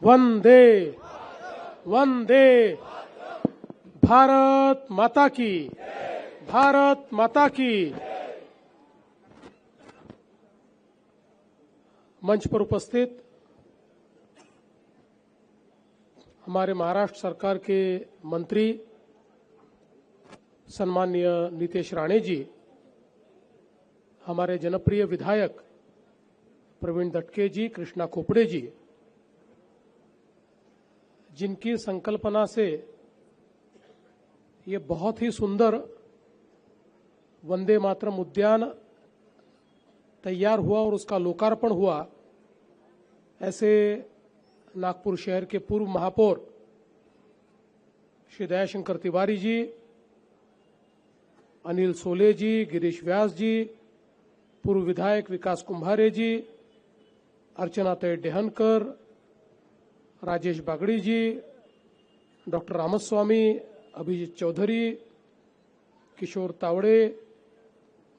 वंदे वंदे भारत माता की, भारत माता की। मंच पर उपस्थित हमारे महाराष्ट्र सरकार के मंत्री सम्माननीय नीतेश राणे जी, हमारे जनप्रिय विधायक प्रवीण दटके जी, कृष्णा खोपड़े जी, जिनकी संकल्पना से ये बहुत ही सुंदर वंदे मातरम उद्यान तैयार हुआ और उसका लोकार्पण हुआ, ऐसे नागपुर शहर के पूर्व महापौर श्री दयाशंकर तिवारी जी, अनिल सोले जी, गिरीश व्यास जी, पूर्व विधायक विकास कुंभारे जी, अर्चना तय डेहनकर, राजेश बागड़ी जी, डॉक्टर रामस्वामी, अभिजीत चौधरी, किशोर तावड़े,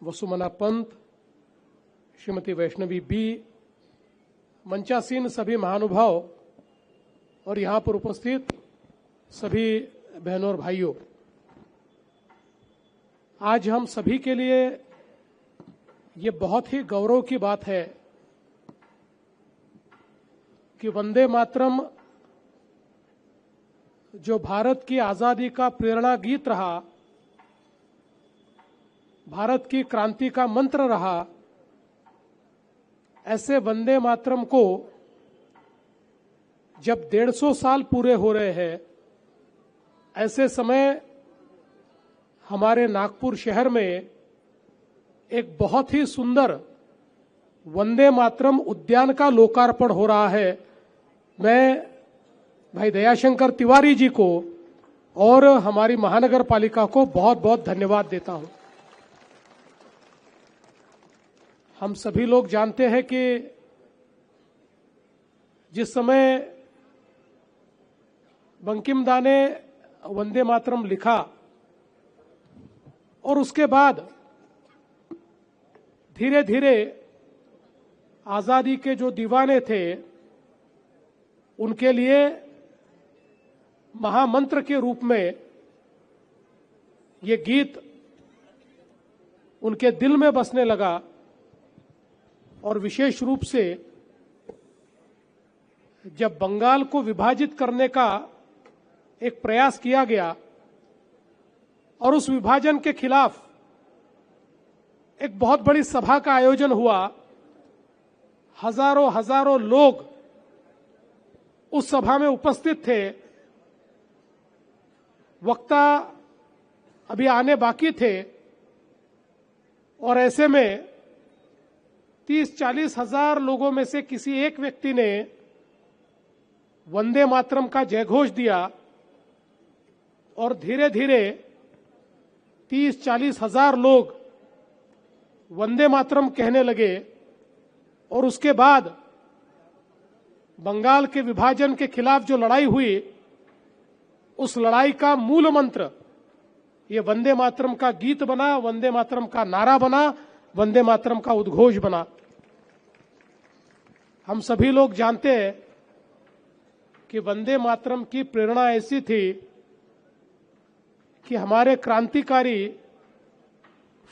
वसुमना पंत, श्रीमती वैष्णवी बी, मंचासीन सभी महानुभाव और यहां पर उपस्थित सभी बहनों और भाइयों, आज हम सभी के लिए ये बहुत ही गौरव की बात है कि वंदे मातरम जो भारत की आजादी का प्रेरणा गीत रहा, भारत की क्रांति का मंत्र रहा, ऐसे वंदे मातरम को जब 150 साल पूरे हो रहे हैं, ऐसे समय हमारे नागपुर शहर में एक बहुत ही सुंदर वंदे मातरम उद्यान का लोकार्पण हो रहा है। मैं भाई दयाशंकर तिवारी जी को और हमारी महानगर पालिका को बहुत बहुत धन्यवाद देता हूं। हम सभी लोग जानते हैं कि जिस समय बंकिम दा ने वंदे मातरम लिखा और उसके बाद धीरे धीरे आजादी के जो दीवाने थे उनके लिए महामंत्र के रूप में ये गीत उनके दिल में बसने लगा और विशेष रूप से जब बंगाल को विभाजित करने का एक प्रयास किया गया और उस विभाजन के खिलाफ एक बहुत बड़ी सभा का आयोजन हुआ, हजारों हजारों लोग उस सभा में उपस्थित थे। वक्ता अभी आने बाकी थे और ऐसे में 30-40 हजार लोगों में से किसी एक व्यक्ति ने वंदे मातरम का जयघोष दिया और धीरे धीरे 30-40 हजार लोग वंदे मातरम कहने लगे और उसके बाद बंगाल के विभाजन के खिलाफ जो लड़ाई हुई, उस लड़ाई का मूल मंत्र ये वंदे मातरम का गीत बना, वंदे मातरम का नारा बना, वंदे मातरम का उद्घोष बना। हम सभी लोग जानते हैं कि वंदे मातरम की प्रेरणा ऐसी थी कि हमारे क्रांतिकारी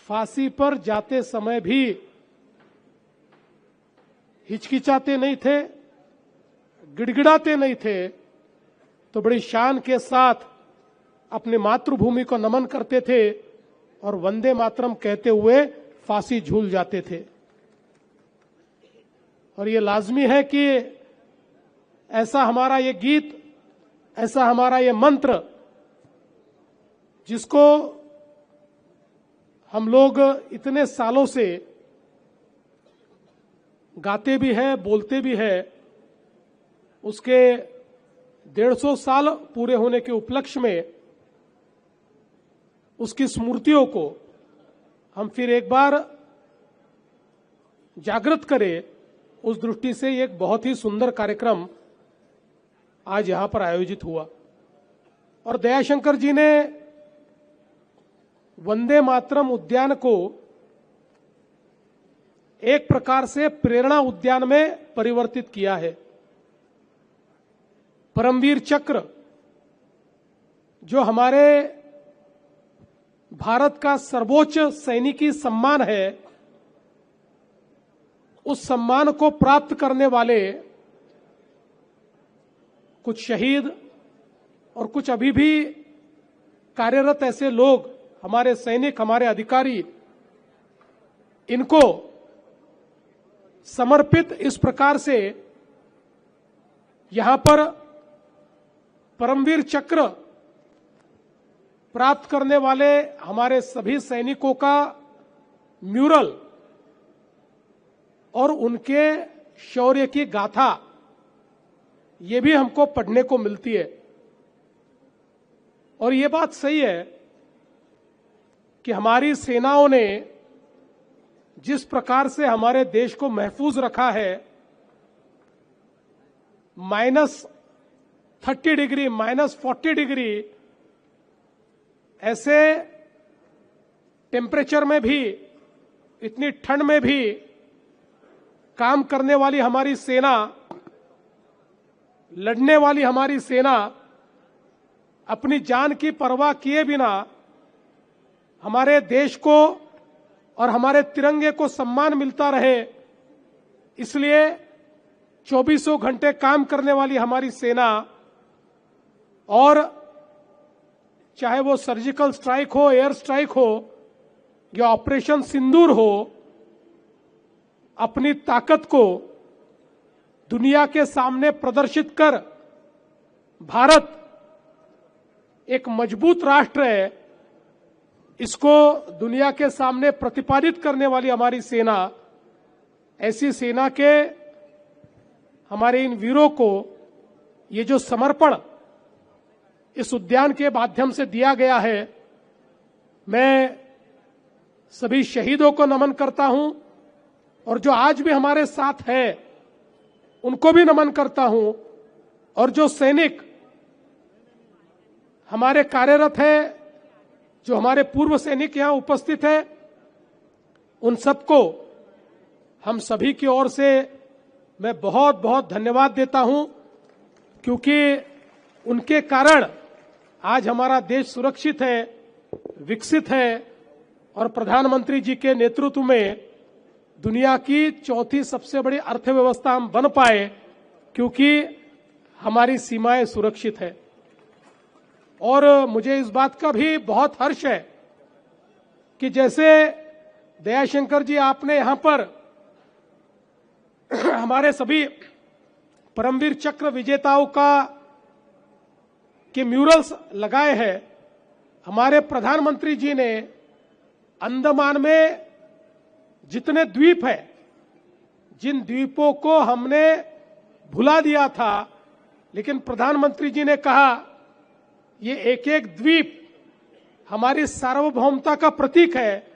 फांसी पर जाते समय भी हिचकिचाते नहीं थे, गिड़गिड़ाते नहीं थे, तो बड़ी शान के साथ अपनी मातृभूमि को नमन करते थे और वंदे मातरम कहते हुए फांसी झूल जाते थे। और ये लाजमी है कि ऐसा हमारा ये गीत, ऐसा हमारा ये मंत्र, जिसको हम लोग इतने सालों से गाते भी हैं, बोलते भी हैं, उसके 150 साल पूरे होने के उपलक्ष्य में उसकी स्मृतियों को हम फिर एक बार जागृत करें, उस दृष्टि से एक बहुत ही सुंदर कार्यक्रम आज यहां पर आयोजित हुआ। और दयाशंकर जी ने वंदे मातरम उद्यान को एक प्रकार से प्रेरणा उद्यान में परिवर्तित किया है। परमवीर चक्र जो हमारे भारत का सर्वोच्च सैनिकी सम्मान है, उस सम्मान को प्राप्त करने वाले कुछ शहीद और कुछ अभी भी कार्यरत ऐसे लोग, हमारे सैनिक, हमारे अधिकारी, इनको समर्पित इस प्रकार से यहां पर परमवीर चक्र प्राप्त करने वाले हमारे सभी सैनिकों का म्यूरल और उनके शौर्य की गाथा ये भी हमको पढ़ने को मिलती है। और ये बात सही है कि हमारी सेनाओं ने जिस प्रकार से हमारे देश को महफूज रखा है, -30 डिग्री, -40 डिग्री ऐसे टेम्परेचर में भी, इतनी ठंड में भी काम करने वाली हमारी सेना, लड़ने वाली हमारी सेना अपनी जान की परवाह किए बिना हमारे देश को और हमारे तिरंगे को सम्मान मिलता रहे, इसलिए 24 घंटे काम करने वाली हमारी सेना, और चाहे वो सर्जिकल स्ट्राइक हो, एयर स्ट्राइक हो या ऑपरेशन सिंदूर हो, अपनी ताकत को दुनिया के सामने प्रदर्शित कर भारत एक मजबूत राष्ट्र है, इसको दुनिया के सामने प्रतिपादित करने वाली हमारी सेना, ऐसी सेना के हमारे इन वीरों को ये जो समर्पण इस उद्यान के माध्यम से दिया गया है, मैं सभी शहीदों को नमन करता हूं और जो आज भी हमारे साथ है उनको भी नमन करता हूं, और जो सैनिक हमारे कार्यरत है, जो हमारे पूर्व सैनिक यहां उपस्थित है, उन सबको हम सभी की ओर से मैं बहुत बहुत धन्यवाद देता हूं, क्योंकि उनके कारण आज हमारा देश सुरक्षित है, विकसित है और प्रधानमंत्री जी के नेतृत्व में दुनिया की चौथी सबसे बड़ी अर्थव्यवस्था हम बन पाए, क्योंकि हमारी सीमाएं सुरक्षित है। और मुझे इस बात का भी बहुत हर्ष है कि जैसे दयाशंकर जी आपने यहां पर हमारे सभी परमवीर चक्र विजेताओं के म्यूरल्स लगाए हैं, हमारे प्रधानमंत्री जी ने अंडमान में जितने द्वीप हैं, जिन द्वीपों को हमने भुला दिया था, लेकिन प्रधानमंत्री जी ने कहा ये एक एक द्वीप हमारी सार्वभौमता का प्रतीक है,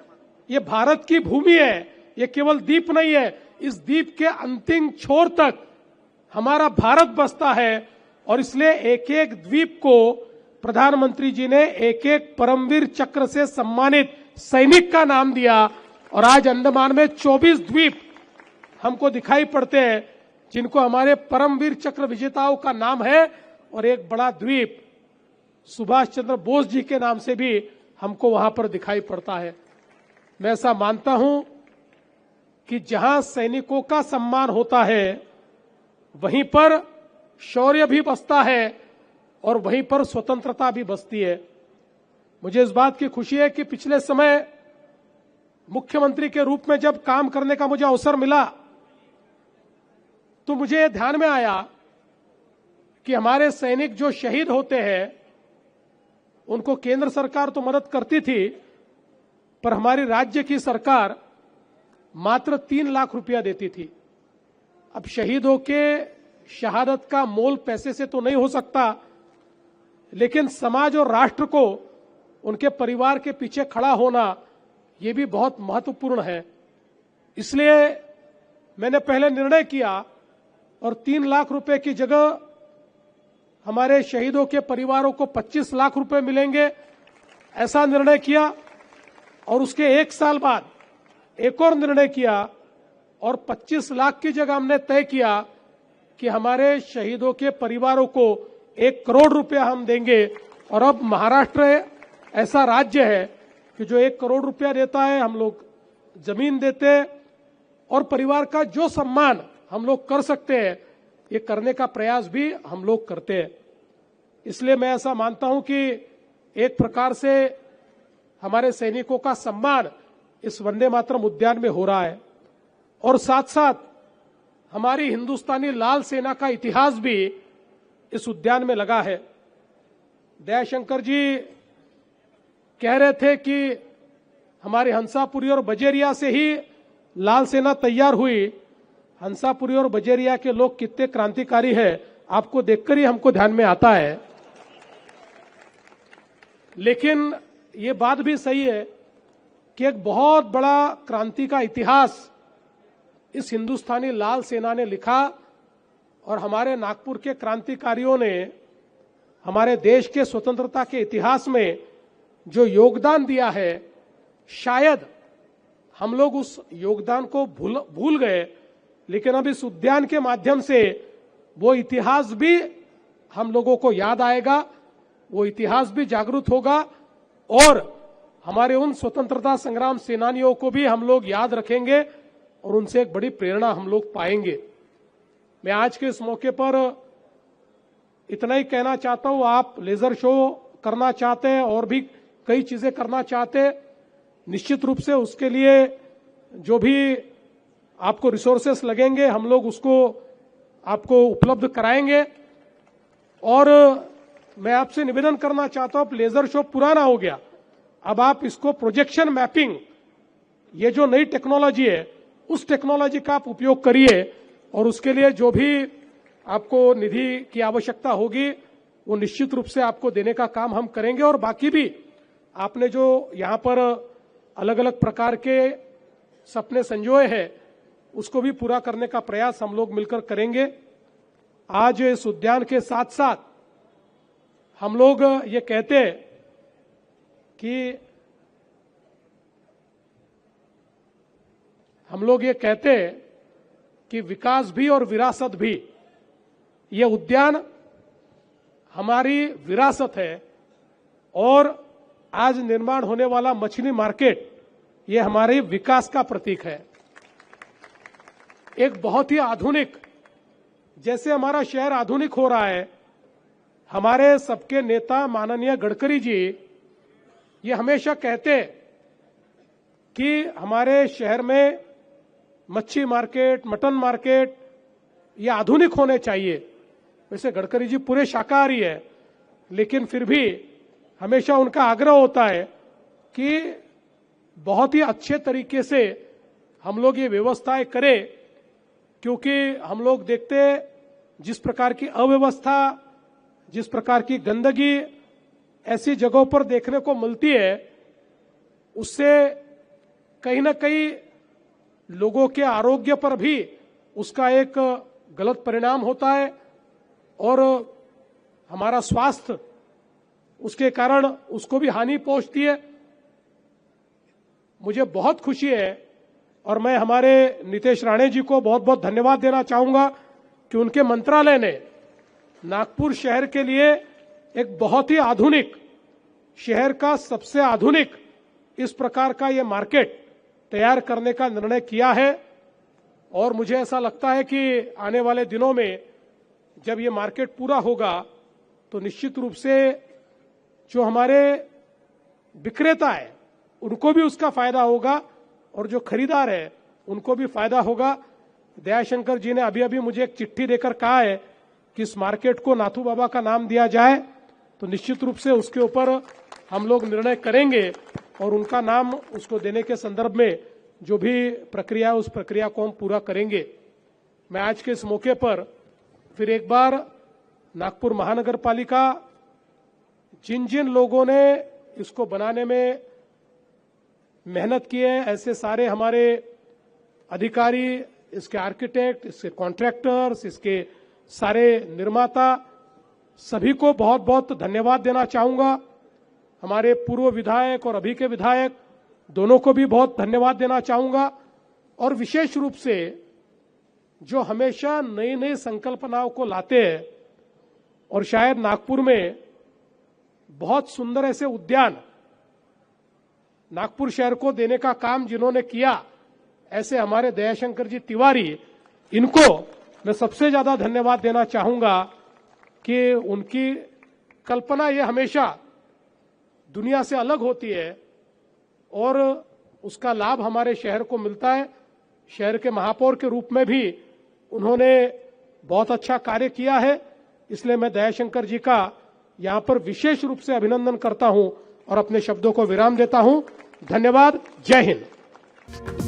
ये भारत की भूमि है, ये केवल द्वीप नहीं है, इस द्वीप के अंतिम छोर तक हमारा भारत बसता है, और इसलिए एक एक द्वीप को प्रधानमंत्री जी ने एक एक परमवीर चक्र से सम्मानित सैनिक का नाम दिया। और आज अंडमान में 24 द्वीप हमको दिखाई पड़ते हैं जिनको हमारे परमवीर चक्र विजेताओं का नाम है, और एक बड़ा द्वीप सुभाष चंद्र बोस जी के नाम से भी हमको वहां पर दिखाई पड़ता है। मैं ऐसा मानता हूं कि जहां सैनिकों का सम्मान होता है वहीं पर शौर्य भी बसता है और वहीं पर स्वतंत्रता भी बसती है। मुझे इस बात की खुशी है कि पिछले समय मुख्यमंत्री के रूप में जब काम करने का मुझे अवसर मिला तो मुझे ध्यान में आया कि हमारे सैनिक जो शहीद होते हैं उनको केंद्र सरकार तो मदद करती थी, पर हमारी राज्य की सरकार मात्र 3 लाख रुपया देती थी। अब शहीदों के शहादत का मोल पैसे से तो नहीं हो सकता, लेकिन समाज और राष्ट्र को उनके परिवार के पीछे खड़ा होना ये भी बहुत महत्वपूर्ण है। इसलिए मैंने पहले निर्णय किया और 3 लाख रुपए की जगह हमारे शहीदों के परिवारों को 25 लाख रुपए मिलेंगे, ऐसा निर्णय किया। और उसके 1 साल बाद एक और निर्णय किया और 25 लाख की जगह हमने तय किया कि हमारे शहीदों के परिवारों को 1 करोड़ रुपया हम देंगे। और अब महाराष्ट्र ऐसा राज्य है कि जो 1 करोड़ रुपया देता है, हम लोग जमीन देते हैं और परिवार का जो सम्मान हम लोग कर सकते हैं ये करने का प्रयास भी हम लोग करते हैं। इसलिए मैं ऐसा मानता हूं कि एक प्रकार से हमारे सैनिकों का सम्मान इस वंदे मातरम उद्यान में हो रहा है और साथ साथ हमारी हिंदुस्तानी लाल सेना का इतिहास भी इस उद्यान में लगा है। दयाशंकर जी कह रहे थे कि हमारी हंसापुरी और बजेरिया से ही लाल सेना तैयार हुई। हंसापुरी और बजेरिया के लोग कितने क्रांतिकारी हैं आपको देखकर ही हमको ध्यान में आता है। लेकिन ये बात भी सही है कि एक बहुत बड़ा क्रांति का इतिहास इस हिंदुस्तानी लाल सेना ने लिखा और हमारे नागपुर के क्रांतिकारियों ने हमारे देश के स्वतंत्रता के इतिहास में जो योगदान दिया है, शायद हम लोग उस योगदान को भूल गए, लेकिन अब इस उद्यान के माध्यम से वो इतिहास भी हम लोगों को याद आएगा, वो इतिहास भी जागृत होगा और हमारे उन स्वतंत्रता संग्राम सेनानियों को भी हम लोग याद रखेंगे और उनसे एक बड़ी प्रेरणा हम लोग पाएंगे। मैं आज के इस मौके पर इतना ही कहना चाहता हूं। आप लेजर शो करना चाहते हैं और भी कई चीजें करना चाहते हैं, निश्चित रूप से उसके लिए जो भी आपको रिसोर्सेस लगेंगे हम लोग उसको आपको उपलब्ध कराएंगे। और मैं आपसे निवेदन करना चाहता हूं, लेजर शो पुराना हो गया, अब आप इसको प्रोजेक्शन मैपिंग, ये जो नई टेक्नोलॉजी है उस टेक्नोलॉजी का आप उपयोग करिए और उसके लिए जो भी आपको निधि की आवश्यकता होगी वो निश्चित रूप से आपको देने का काम हम करेंगे। और बाकी भी आपने जो यहाँ पर अलग अलग प्रकार के सपने संजोए हैं उसको भी पूरा करने का प्रयास हम लोग मिलकर करेंगे। आज इस उद्यान के साथ साथ हम लोग ये कहते हैं कि विकास भी और विरासत भी, ये उद्यान हमारी विरासत है और आज निर्माण होने वाला मछली मार्केट ये हमारे विकास का प्रतीक है। एक बहुत ही आधुनिक, जैसे हमारा शहर आधुनिक हो रहा है, हमारे सबके नेता माननीय गडकरी जी ये हमेशा कहते हैं कि हमारे शहर में मच्छी मार्केट, मटन मार्केट ये आधुनिक होने चाहिए। वैसे गडकरी जी पूरे शाकाहारी है, लेकिन फिर भी हमेशा उनका आग्रह होता है कि बहुत ही अच्छे तरीके से हम लोग ये व्यवस्थाएं करें, क्योंकि हम लोग देखते हैं जिस प्रकार की अव्यवस्था, जिस प्रकार की गंदगी ऐसी जगहों पर देखने को मिलती है, उससे कहीं ना कहीं लोगों के आरोग्य पर भी उसका एक गलत परिणाम होता है और हमारा स्वास्थ्य उसके कारण उसको भी हानि पहुंचती है। मुझे बहुत खुशी है और मैं हमारे नितेश राणे जी को बहुत बहुत धन्यवाद देना चाहूंगा कि उनके मंत्रालय ने नागपुर शहर के लिए एक बहुत ही आधुनिक, शहर का सबसे आधुनिक इस प्रकार का ये मार्केट तैयार करने का निर्णय किया है। और मुझे ऐसा लगता है कि आने वाले दिनों में जब ये मार्केट पूरा होगा तो निश्चित रूप से जो हमारे विक्रेता है उनको भी उसका फायदा होगा और जो खरीदार है उनको भी फायदा होगा। दयाशंकर जी ने अभी अभी मुझे एक चिट्ठी देकर कहा है कि इस मार्केट को नाथू बाबा का नाम दिया जाए, तो निश्चित रूप से उसके ऊपर हम लोग निर्णय करेंगे और उनका नाम उसको देने के संदर्भ में जो भी प्रक्रिया उस प्रक्रिया को हम पूरा करेंगे। मैं आज के इस मौके पर फिर एक बार नागपुर महानगर पालिका, जिन जिन लोगों ने इसको बनाने में मेहनत की है, ऐसे सारे हमारे अधिकारी, इसके आर्किटेक्ट, इसके कॉन्ट्रैक्टर्स, इसके सारे निर्माता, सभी को बहुत बहुत धन्यवाद देना चाहूंगा। हमारे पूर्व विधायक और अभी के विधायक दोनों को भी बहुत धन्यवाद देना चाहूंगा। और विशेष रूप से जो हमेशा नई नई संकल्पनाओं को लाते हैं और शायद नागपुर में बहुत सुंदर ऐसे उद्यान नागपुर शहर को देने का काम जिन्होंने किया, ऐसे हमारे दयाशंकर जी तिवारी, इनको मैं सबसे ज्यादा धन्यवाद देना चाहूंगा कि उनकी कल्पना ये हमेशा दुनिया से अलग होती है और उसका लाभ हमारे शहर को मिलता है। शहर के महापौर के रूप में भी उन्होंने बहुत अच्छा कार्य किया है, इसलिए मैं दयाशंकर जी का यहां पर विशेष रूप से अभिनंदन करता हूं और अपने शब्दों को विराम देता हूं। धन्यवाद। जय हिंद।